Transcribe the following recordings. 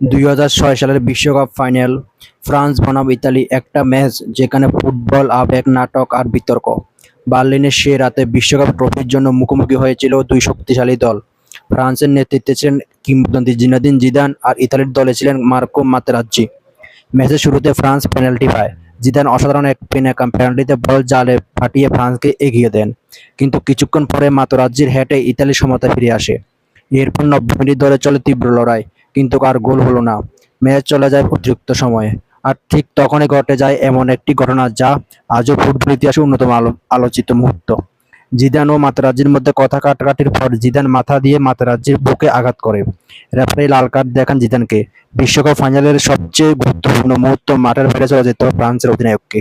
2006 সালের বিশ্বকাপ final France বনাম ইতালি, একটা ম্যাচ যেখানে ফুটবল, আবেগ, নাটক আর বিতর্ক। বার্লিনের সেই রাতে বিশ্বকাপ ট্রফির জন্য মুখোমুখি হয়েছিল দুই শক্তিশালী দল। ফ্রান্সের নেতৃত্বে ছিলেন কিংবদন্তি জিনেদিন জিদান আর ইতালির দলে ছিলেন মার্কো মাতেরাজ্জি। ম্যাচের শুরুতে ফ্রান্স পেনাল্টি পায়। জিদান অসাধারণ এক পেনাল্টিতে বল জালে ফাটিয়ে ফ্রান্সকে এগিয়ে দেন, কিন্তু কিছুক্ষণ পরে মাতেরাজ্জির হেডে ইতালি সমতা ফিরে আসে। এরপর 90 মিনিট ধরে চলে তীব্র লড়াই, কিন্তু আর গোল হলো না। ম্যাচ চলে যায় অতিরিক্ত সময়ে। আর ঠিক তখনই ঘটে যায় এমন একটি ঘটনা যা আজও ফুটবল ইতিহাসে অন্যতম আলোচিত মুহূর্ত। জিদান ও মাতেরাজ্জির মধ্যে কথা কাটাকাটির পর জিদান মাথা দিয়ে মাতেরাজ্জির বুকে আঘাত করে। রেফারি লাল কার্ড দেখান জিদানকে। বিশ্বকাপ ফাইনালের সবচেয়ে গুরুত্বপূর্ণ মুহূর্ত মাঠের বাইরে চলে যেত ফ্রান্সের অধিনায়ককে।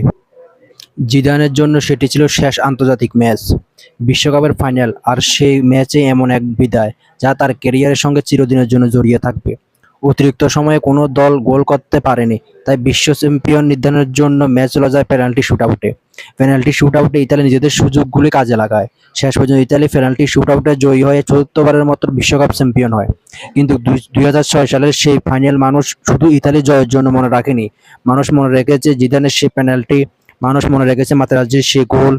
জিদানের জন্য সেটি ছিল শেষ আন্তর্জাতিক ম্যাচ, বিশ্বকাপের ফাইনাল, আর সেই ম্যাচে এমন এক বিদায় যা তার ক্যারিয়ারের সঙ্গে চিরদিনের জন্য জড়িয়ে থাকবে। অতিরিক্ত সময়ে কোনো দল গোল করতে পারেনি, তাই বিশ্ব চ্যাম্পিয়ন নির্ধারণের জন্য ম্যাচ চলে যায় পেনাল্টি শুটআউটে। পেনাল্টি শুটআউটে ইতালি নিজেদের সুযোগগুলি কাজে লাগায়। শেষ পর্যন্ত ইতালি পেনাল্টি শুটআউটে জয়ী হয়ে চতুর্থবারের মতো বিশ্বকাপ চ্যাম্পিয়ন হয়। কিন্তু 2006 সালের সেই ফাইনাল মানুষ শুধু ইতালি জয়ের জন্য মনে রাখেনি, মানুষ মনে রেখেছে জিদানের সেই পেনাল্টি, মানুষ মনে রেখেছে মাতেরাজ্জির সেই গোল,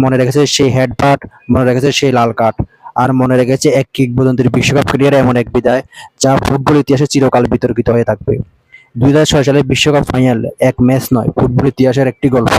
মনে রেখেছে সেই হেডবাট, মনে রেখেছে সেই লাল কার্ড, আর মনে রেখেছে এক কিংবদন্তির বিশ্বকাপ ক্যারিয়ারে এমন এক বিদায় যা ফুটবল ইতিহাসে চিরকাল বিতর্কিত হয়ে থাকবে। 2006 সালের বিশ্বকাপ ফাইনাল এক ম্যাচ নয়, ফুটবল ইতিহাসের একটি গল্প।